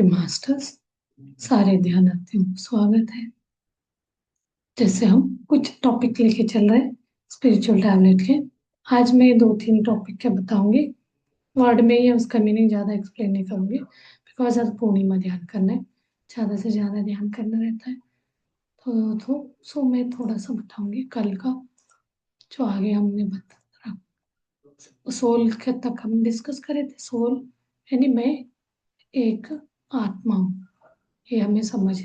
Masters सारे ध्यानार्थियों को स्वागत है। जैसे हम कुछ टॉपिक लेके चल रहे हैं स्पिरिचुअल टैबलेट के। आज मैं 2-3 टॉपिक के बताऊंगी। वर्ड में ही उसका मीनिंग ज़्यादा एक्सप्लेन नहीं करूंगी बिकॉज आज पूर्णिमा ध्यान करना है, ज़्यादा से ज़्यादा ध्यान करना रहता है। तो मैं थोड़ा सा बताऊंगी कल का जो आगे हमने बता सोल के तक हम डिस्कस करे थे। सोल यानी मैं एक आत्मा हूँ, ये हमें समझ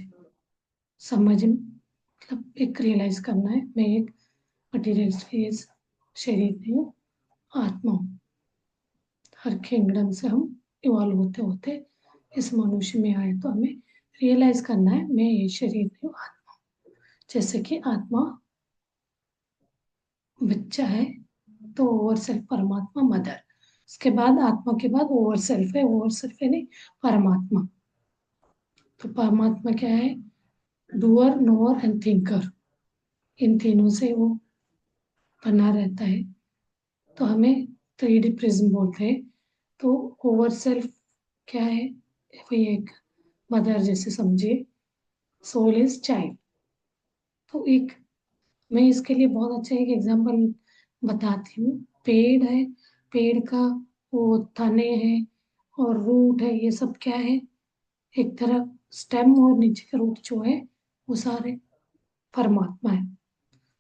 मतलब एक रियलाइज करना है। मैं एक मटीरियल शरीर नहीं हूँ, आत्मा हूँ। हर किंगडम से हम इवॉल्व होते होते इस मनुष्य में आए तो हमें रियलाइज करना है मैं ये शरीर नहीं हूँ, आत्मा हूँ। जैसे कि आत्मा बच्चा है तो ओवर सेल्फ परमात्मा मदर, उसके बाद आत्मा के बाद ओवर सेल्फ है। ओवर सेल्फ यानी परमात्मा। तो परमात्मा क्या है? डूअर, नोअर एंड थिंकर, इन तीनों से वो बना रहता है। तो हमें 3D प्रिज्म बोलते हैं। तो ओवर सेल्फ क्या है? वही एक मदर जैसे समझिए। Soul is child. तो एक मैं इसके लिए बहुत अच्छा एक एग्जांपल बताती हूँ। पेड़ है, पेड़ का वो तने है और रूट है, ये सब क्या है? एक तरह स्टेम और नीचे का रूट जो है वो सारे परमात्मा है।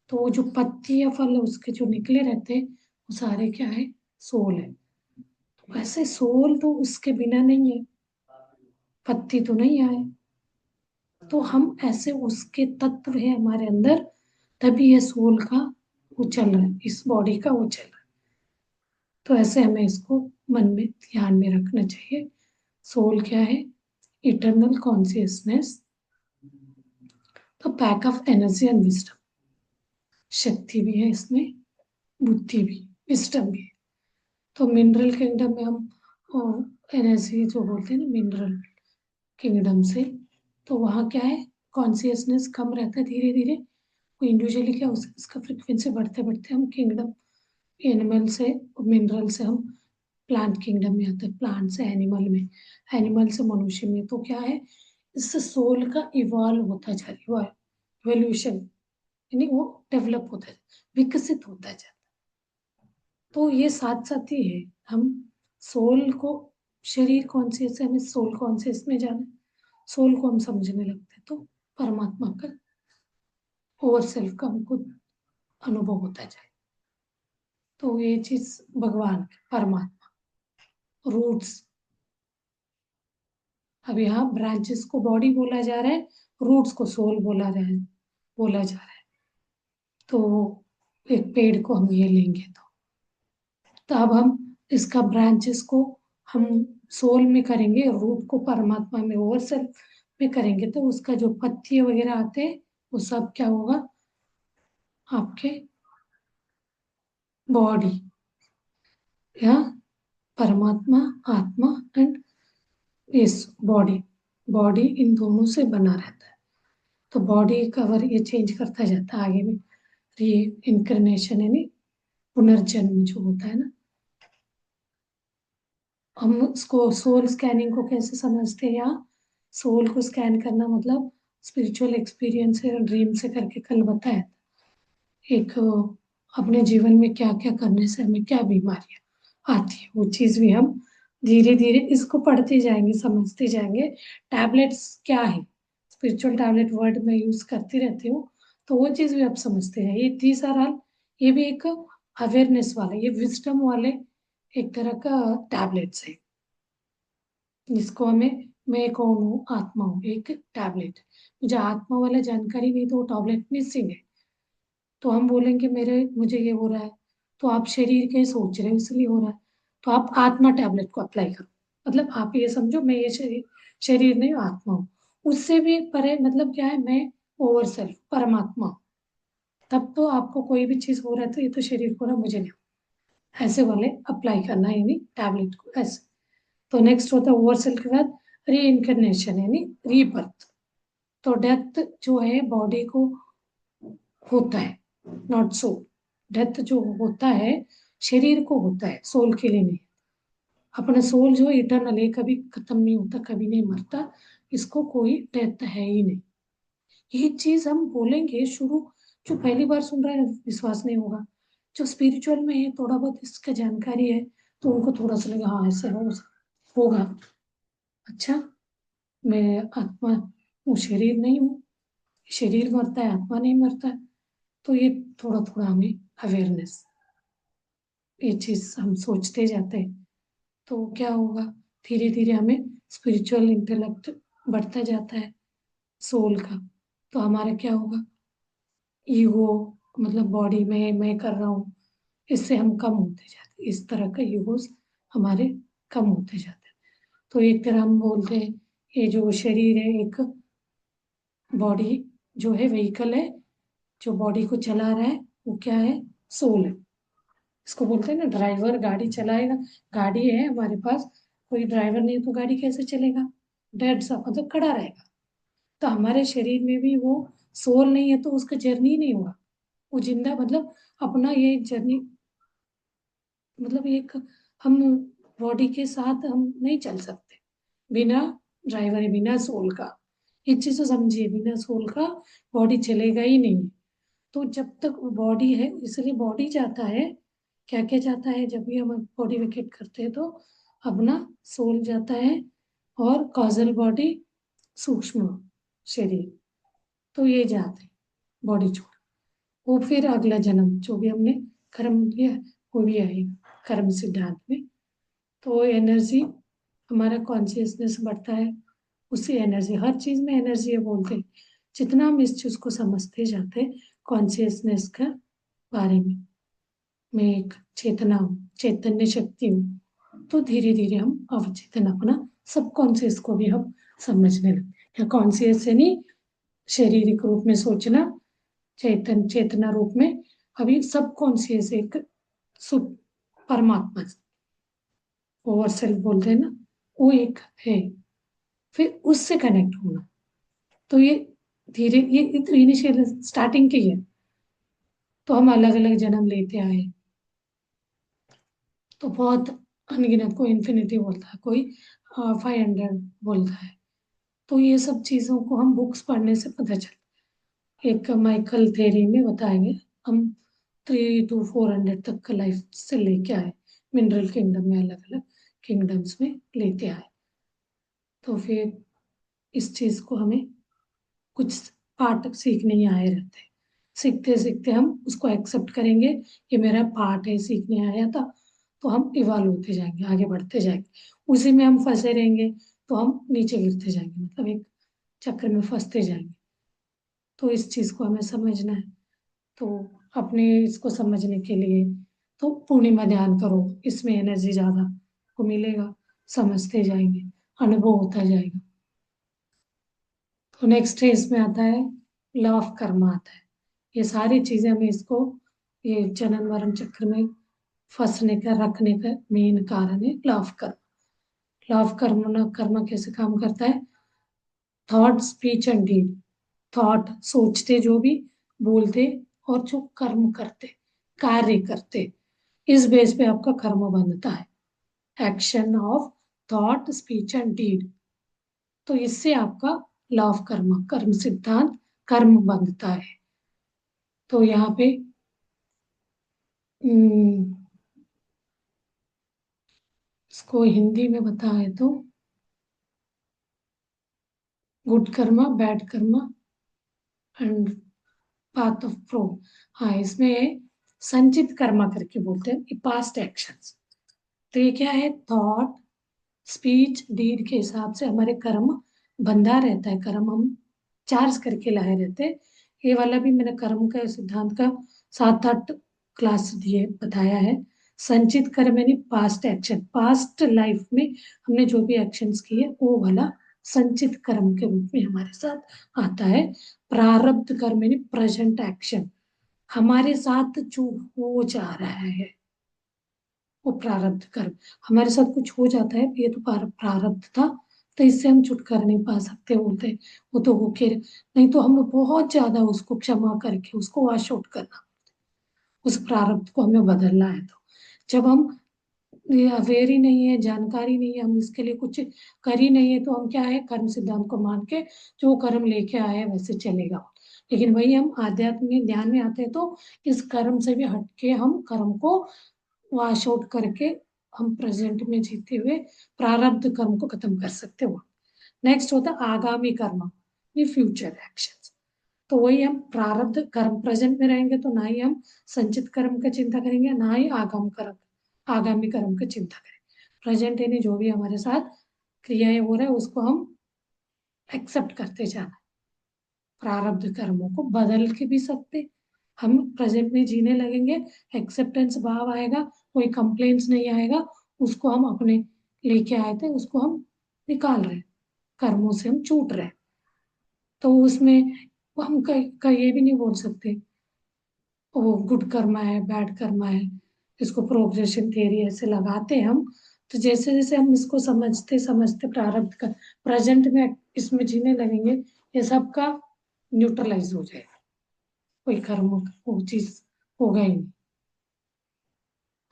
तो वो जो पत्ती या फल है उसके जो निकले रहते हैं वो सारे क्या है? सोल है। वैसे सोल तो उसके बिना नहीं है, पत्ती तो नहीं आए। तो हम ऐसे उसके तत्व है हमारे अंदर, तभी ये सोल का वो चल रहा है, इस बॉडी का वो चल रहा है। तो ऐसे हमें इसको मन में ध्यान में रखना चाहिए। सोल क्या है? Eternal consciousness, the pack of energy and wisdom. शक्ति भी है इसमें, बुद्धि भी, विस्डम भी है। तो मिनरल किंगडम में हम एनर्जी जो बोलते हैं ना मिनरल किंगडम से, तो वहाँ क्या है? कॉन्सियसनेस कम रहता है धीरे धीरे। वो इंडिविजुअली क्या उसका फ्रिक्वेंसी बढ़ते बढ़ते हम किंगडम एनिमल से, मिनरल से हम प्लांट किंगडम में आते हैं, प्लांट से एनिमल में, एनिमल से मनुष्य में। तो क्या है? इससे सोल का इवॉल्व होता जा रहा है, इवोल्यूशन यानी वो डेवलप होता है, विकसित होता जाता है। तो ये साथ साथ ही है। हम सोल को, शरीर कॉन्शियस है, हमें सोल कॉन्शियस में जाना है। सोल को हम समझने लगते हैं तो परमात्मा का ओवर सेल्फ का हमको अनुभव होता जाए। तो ये चीज भगवान, परमात्मा, रूट्स। अब यहाँ ब्रांचेस को बॉडी बोला जा रहा है, रूट्स को सोल बोला जा रहा है। तो एक पेड़ को हम ये लेंगे तो अब हम इसका ब्रांचेस को हम सोल में करेंगे, रूट को परमात्मा में ओवर सेल्फ में करेंगे, तो उसका जो पत्ती वगैरह आते हैं वो सब क्या होगा? आपके बॉडी या परमात्मा, आत्मा एंड इस बॉडी, बॉडी इन दोनों से बना रहता है। तो बॉडी कवर ये चेंज करता जाता है आगे में। री इनकारनेशन यानी पुनर्जन्म जो होता है ना। हम उसको सोल स्कैनिंग को कैसे समझते हैं? या सोल को स्कैन करना मतलब स्पिरिचुअल एक्सपीरियंस है, ड्रीम से करके कल बताया था। एक अपने जीवन में क्या क्या करने से हमें क्या बीमारियां आती है, वो चीज भी हम धीरे धीरे इसको पढ़ते जाएंगे, समझते जाएंगे। टैबलेट्स क्या है? स्पिरिचुअल टैबलेट वर्ड में यूज करती रहती हूँ, तो वो चीज भी आप समझते हैं। ये तीसरा, ये भी एक अवेयरनेस वाला, ये विजडम वाले एक तरह का टैबलेट्स है जिसको हमें, मैं कौन हूँ? आत्मा हूँ, एक टैबलेट। मुझे आत्मा वाला जानकारी नहीं तो वो टैबलेट मिसिंग है। तो हम बोलेंगे मेरे मुझे ये हो रहा है, तो आप शरीर के सोच रहे हो इसलिए हो रहा है, तो आप आत्मा टैबलेट को अप्लाई करो। मतलब आप ये समझो मैं ये शरीर शरीर नहीं आत्मा हूँ। उससे भी परे मतलब क्या है? मैं ओवर सेल्फ परमात्मा हूँ। तब तो आपको कोई भी चीज हो रहा है तो ये तो शरीर को ना, मुझे नहीं हो। ऐसे वाले अप्लाई करना है, यानी टैबलेट को ऐसे। तो नेक्स्ट होता है ओवर सेल्फ के बाद री इनकारनेशन यानी रीबर्थ। तो डेथ जो है बॉडी को होता है, नॉट सोल। डेथ जो होता है शरीर को होता है, सोल के लिए नहीं। अपना सोल जो इटर्नल है, कभी खत्म नहीं होता, कभी नहीं मरता, इसको कोई डेथ है ही नहीं। ये चीज हम बोलेंगे शुरू, जो पहली बार सुन रहा है विश्वास नहीं होगा। जो स्पिरिचुअल में है, थोड़ा बहुत इसका जानकारी है, तो उनको थोड़ा सा लगा हाँ ऐसे होगा। अच्छा, मैं आत्मा हूँ, शरीर नहीं हूँ, शरीर मरता है, आत्मा नहीं मरता है। तो ये थोड़ा थोड़ा हमें अवेयरनेस, ये चीज हम सोचते जाते हैं तो क्या होगा, धीरे धीरे हमें स्पिरिचुअल इंटेलेक्ट बढ़ता जाता है सोल का। तो हमारा क्या होगा, ईगो, मतलब बॉडी में मैं कर रहा हूँ, इससे हम कम होते जाते हैं। इस तरह का ईगोस हमारे कम होते जाते हैं। तो एक तरह हम बोलते हैं ये जो शरीर है, एक बॉडी जो है व्हीकल है, जो बॉडी को चला रहा है, वो क्या है, सोल है। इसको बोलते हैं ना, ड्राइवर गाड़ी चलाएगा, गाड़ी है हमारे पास, कोई ड्राइवर नहीं है तो गाड़ी कैसे चलेगा, डेड सा मतलब खड़ा रहेगा। तो हमारे शरीर में भी वो सोल नहीं है तो उसका जर्नी नहीं होगा, वो जिंदा मतलब अपना ये जर्नी, मतलब एक हम बॉडी के साथ हम नहीं चल सकते बिना ड्राइवर, बिना सोल का। एक चीज तो समझिए, बिना सोल का बॉडी चलेगा ही नहीं। तो जब तक बॉडी है, इसलिए बॉडी जाता है, क्या क्या जाता है जब भी हम बॉडी वेकेट करते हैं तो अपना सोल जाता है, और कॉजल बॉडी, सूक्ष्म शरीर, तो ये जाते हैं बॉडी छोड़। वो फिर अगला जन्म जो भी हमने कर्म लिया वो भी आएगा कर्म सिद्धांत में। तो एनर्जी, हमारा कॉन्शियसनेस बढ़ता है, उसी एनर्जी, हर चीज में एनर्जी है बोलते हैं। जितना हम इस चीज को समझते जाते हैं कॉन्शियसनेस का बारे में, मैं एक चेतना हूँ, चैतन्य शक्ति हूँ, तो धीरे धीरे हम अवचेतन अपना सब कॉन्शियस को भी हम समझने लगते हैं। कॉन्शियस से नहीं, शारीरिक रूप में सोचना, चेतना रूप में अभी सब कॉन्शियस एक सुख परमात्मा, ओवर सेल्फ बोलते हैं ना, वो एक है, फिर उससे कनेक्ट होना। तो ये धीरे, ये तो इनिशियल स्टार्टिंग की है। तो हम अलग अलग जन्म लेते आए, तो बहुत अनगिनत, कोई इन्फिनिटी बोलता है, कोई 500 बोलता है। तो ये सब चीजों को हम बुक्स पढ़ने से पता चलता। एक माइकल थेरी में बताया गया, हम 3 to 400 तक का लाइफ से लेके आए, मिनरल किंगडम में अलग अलग किंगडम्स में लेते आए। तो फिर इस चीज को हमें कुछ पार्ट सीखने ही आए रहते हैं, सीखते सीखते हम उसको एक्सेप्ट करेंगे, ये मेरा पार्ट है, सीखने आया था। तो हम इवॉल्व होते जाएंगे, आगे बढ़ते जाएंगे, उसी में हम फंसे रहेंगे तो हम नीचे गिरते जाएंगे, मतलब एक चक्र में फंसते जाएंगे। तो इस चीज को हमें समझना है। तो अपने इसको समझने के लिए तो पूर्णिमा ध्यान करो, इसमें एनर्जी ज्यादा को मिलेगा, समझते जाएंगे, अनुभव होता जाएगा। तो नेक्स्ट है, इसमें आता है लॉ ऑफ कर्मा आता है। ये सारी चीजें हमें इसको, ये जनन मरण चक्र में फंसने का, रखने का मेन कारण है law of karma. Law of karma, karma कैसे काम करता है, thought speech and deed. Thought सोचते जो भी, बोलते, और जो कर्म करते, कार्य करते, इस बेस पे आपका कर्म बनता है। Action of thought speech and deed, तो इससे आपका लॉ ऑफ कर्म, कर्म सिद्धांत, कर्म बनता है। तो यहाँ पे हम्म, इसको हिंदी में बताए तो good Karma, bad Karma and path of pro. हाँ, इसमें संचित कर्मा करके बोलते हैं, पास्ट एक्शंस। तो ये क्या है, थॉट स्पीच डीड के हिसाब से हमारे कर्म बंधा रहता है, कर्म हम चार्ज करके लाए रहते हैं। ये वाला भी मैंने कर्म का सिद्धांत का 7-8 क्लास दिए बताया है। संचित कर्म यानी पास्ट एक्शन, पास्ट लाइफ में हमने जो भी एक्शंस किए वो वाला संचित कर्म के रूप में हमारे साथ आता है। प्रारब्ध कर्म यानी प्रेजेंट एक्शन, हमारे साथ जो हो जा रहा है वो प्रारब्ध कर्म। हमारे साथ कुछ हो जाता है, ये तो प्रारब्ध था, तो इससे हम छुटकारा नहीं पा सकते बोलते हैं। वो तो होके नहीं, तो हम बहुत ज्यादा उसको क्षमा करके उसको वॉश आउट करना, उस प्रारब्ध को हमें बदलना है। तो जब हम ये अवेयर ही नहीं है, जानकारी नहीं है, हम इसके लिए कुछ कर ही नहीं है, तो हम क्या है, कर्म सिद्धांत को मान के जो कर्म लेके आए हैं वैसे चलेगा। लेकिन वही हम आध्यात्म में ध्यान में आते हैं तो इस कर्म से भी हटके हम कर्म को वॉश आउट करके हम प्रेजेंट में जीते हुए प्रारब्ध कर्म को खत्म कर सकते हो। नेक्स्ट होता है आगामी कर्म, ये फ्यूचर एक्शंस। तो वही हम प्रारब्ध कर्म प्रेजेंट में रहेंगे तो ना ही हम संचित कर्म का चिंता करेंगे, ना ही आगामी कर्म की चिंता करें। प्रेजेंट यानी जो भी हमारे साथ क्रियाएं हो रहा है उसको हम एक्सेप्ट करते जाना। प्रारब्ध कर्मों को बदल के भी सकते, हम प्रेजेंट में जीने लगेंगे, एक्सेप्टेंस भाव आएगा, कोई कंप्लेन्स नहीं आएगा, उसको हम अपने लेके आए थे उसको हम निकाल रहे हैं, कर्मों से हम छूट रहे हैं। तो उसमें हम कहीं ये भी नहीं बोल सकते वो गुड कर्मा है बैड कर्मा है, इसको प्रोग्रेशन थियरी ऐसे लगाते हैं हम। तो जैसे जैसे हम इसको समझते समझते प्रारब्ध का प्रेजेंट में इसमें जीने लगेंगे, ये सब का न्यूट्रलाइज हो जाएगा, कोई कर्म वो चीज होगा ही नहीं।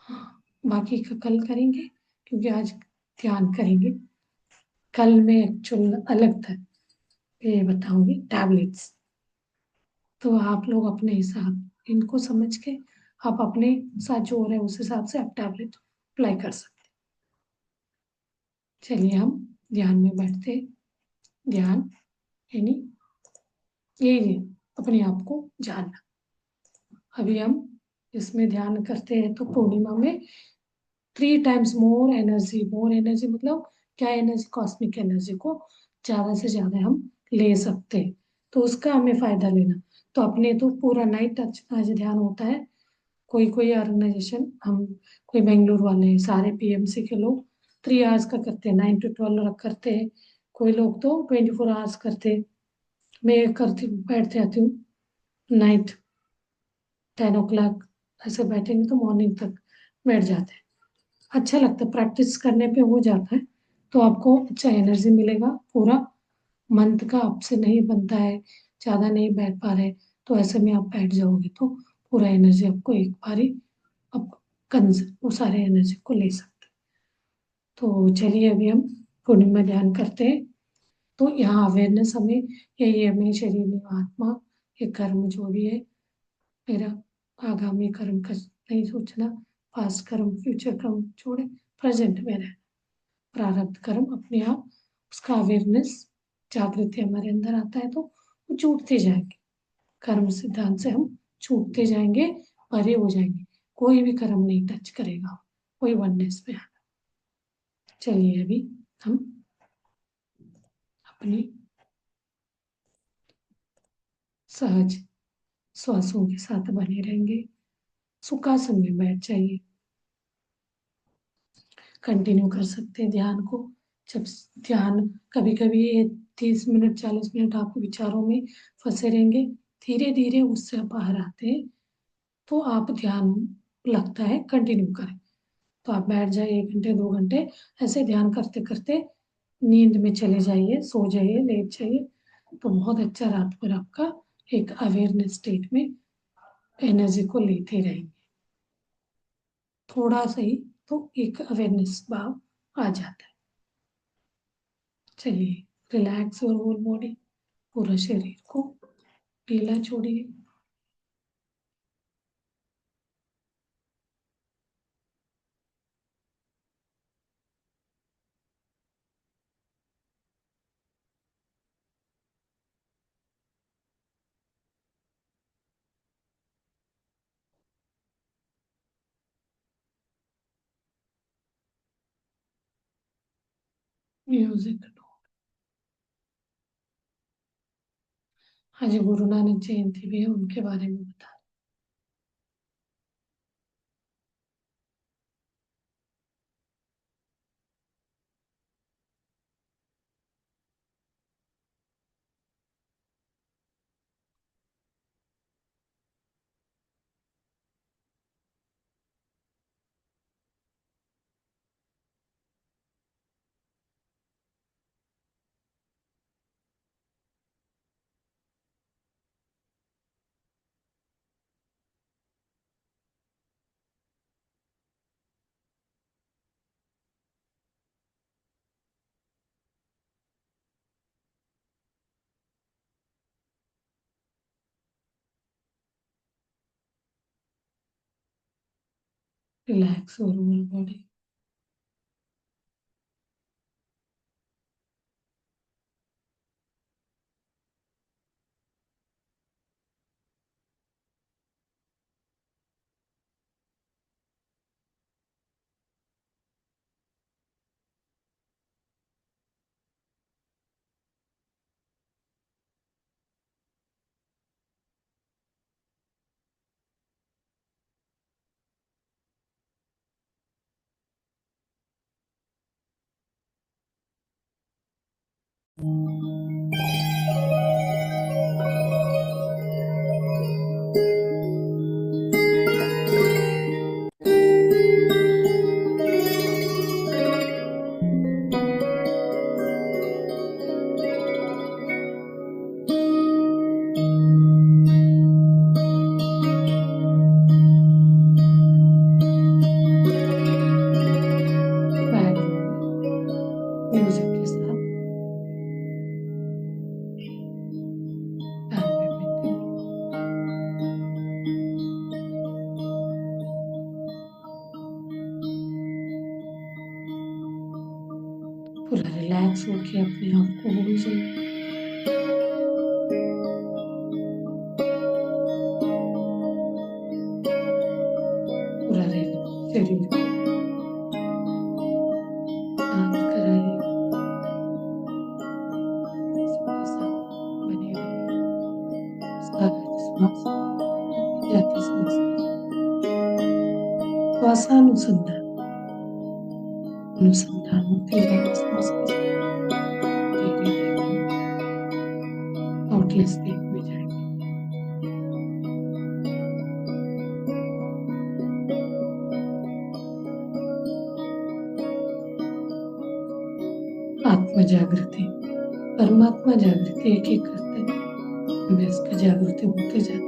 हाँ, बाकी का कल करेंगे, क्योंकि आज ध्यान करेंगे। कल में एक्चुअल अलग था, ये बताऊंगी टैबलेट्स। तो आप लोग अपने हिसाब इनको समझ के आप अपने साथ जो हो रहा है उस हिसाब से आप टैबलेट अप्लाई कर सकते हैं। चलिए हम ध्यान में बैठते हैं। ध्यान यानी ये अपने आप को जानना। अभी हम इसमें ध्यान करते हैं तो पूर्णिमा में 3 टाइम्स मोर एनर्जी मतलब क्या एनर्जी, कॉस्मिक एनर्जी को ज्यादा से ज्यादा हम ले सकते हैं, तो उसका हमें फायदा लेना। तो अपने तो पूरा नाइट आज ध्यान होता है। कोई कोई ऑर्गेनाइजेशन हम कोई बेंगलुरु वाले हैं, सारे पीएमसी के लोग 3 आवर्स का करते हैं, 9 to 12 करते हैं। कोई लोग तो 24 आवर्स करते हैं। मैं करती बैठ जाती हूँ नाइट 10 o'clock, ऐसे बैठेंगे तो मॉर्निंग तक बैठ जाते हैं। अच्छा लगता है, प्रैक्टिस करने पे हो जाता है, तो आपको अच्छा एनर्जी मिलेगा। पूरा मंथ का आपसे नहीं बनता है, ज़्यादा नहीं बैठ पा रहे, तो ऐसे में आप बैठ जाओगे तो पूरा एनर्जी आपको एक बार ही आप वो सारे एनर्जी को ले सकते हैं। तो चलिए अभी हम पूर्णिमा ध्यान करते हैं। तो यहाँ अवेयरनेस हमें यही है, मैं शरीर में हूँ, आत्मा, ये कर्म जो भी है मेरा, आगामी कर्म का नहीं सोचना, पास्ट कर्म फ्यूचर कर्म छोड़े प्रेजेंट में रहे। प्रारब्ध कर्म अपने आप उसका अवेयरनेस जागृति हमारे अंदर आता है तो वो छूटते जाएंगे, कर्म सिद्धांत से हम छूटते जाएंगे, परे हो जाएंगे, कोई भी कर्म नहीं टच करेगा, कोई वननेस में आना। चलिए अभी हम अपनी सहज श्वासों के साथ बने रहेंगे। सुखासन में बैठ जाइए, कंटिन्यू कर सकते हैं ध्यान को। जब ध्यान कभी कभी ये 30 मिनट 40 मिनट आप विचारों में फंसे रहेंगे, धीरे धीरे उससे आप बाहर आते हैं तो आप ध्यान लगता है कंटिन्यू करें। तो आप बैठ जाइए 1 घंटे 2 घंटे, ऐसे ध्यान करते करते नींद में चले जाइए, सो जाइए, लेट जाइए, तो बहुत अच्छा रात भर आपका एक अवेयरनेस स्टेट में एनर्जी को लेते रहेंगे। थोड़ा सा ही तो एक अवेयरनेस भाव आ जाता है। चलिए रिलैक्स और होल बॉडी, पूरा शरीर को ढीला छोड़िए। म्यूजिक। आज गुरु नानक जयंती भी है, उनके बारे में बता। Relax your whole body. बैठ म्यूजिक के साथ पैर पे बैठे पूरा रिलैक्स होके अपने आप को भूल जाइए। पूरा शरीर को शांत कराइए। सबके साथ बने रहिए। सारे श्वास जाते समझते श्वासानुसंधान अनुसंधान होते जाए श्वास के साथ धीरे धीरे आउटलेस स्टेट में जाएंगे। आत्म जागृति परमात्मा जागृति एक एक करते हमें इसका जागृति होते जाते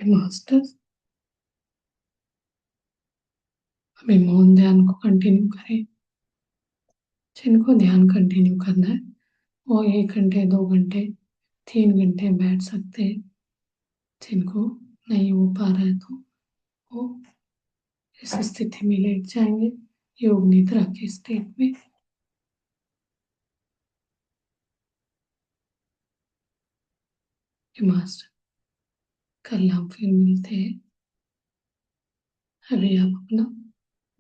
मास्टर अभी मौन ध्यान को कंटिन्यू करें। जिनको ध्यान कंटिन्यू करना है वो 1 घंटे 2 घंटे 3 घंटे बैठ सकते हैं। जिनको नहीं हो पा रहा है तो वो इस स्थिति में लेट जाएंगे, योग निद्रा के स्टेट में। मास्टर कल हम फिर मिलते हैं। अभी आप अपना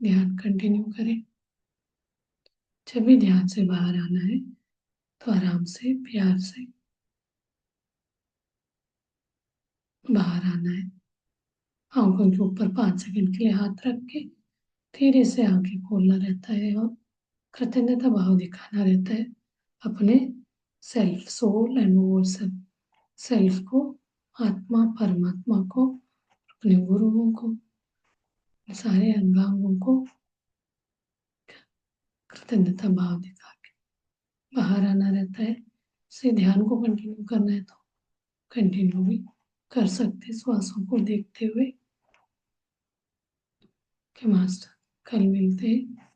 ध्यान कंटिन्यू करें। जब भी ध्यान से बाहर आना है तो आराम से प्यार से बाहर आना है। आंखों के ऊपर 5 सेकंड के लिए हाथ रख के धीरे से आंखें खोलना रहता है और कृतज्ञता भाव दिखाना रहता है अपने self, soul and over self, self को, आत्मा परमात्मा को, अपने गुरुओं को, सारे अंगांगों को कृतज्ञता भाव दिखा के बाहर आना रहता है। से ध्यान को कंटिन्यू करना है तो कंटिन्यू भी कर सकते श्वासों को देखते हुए। कि मास्टर कल मिलते हैं।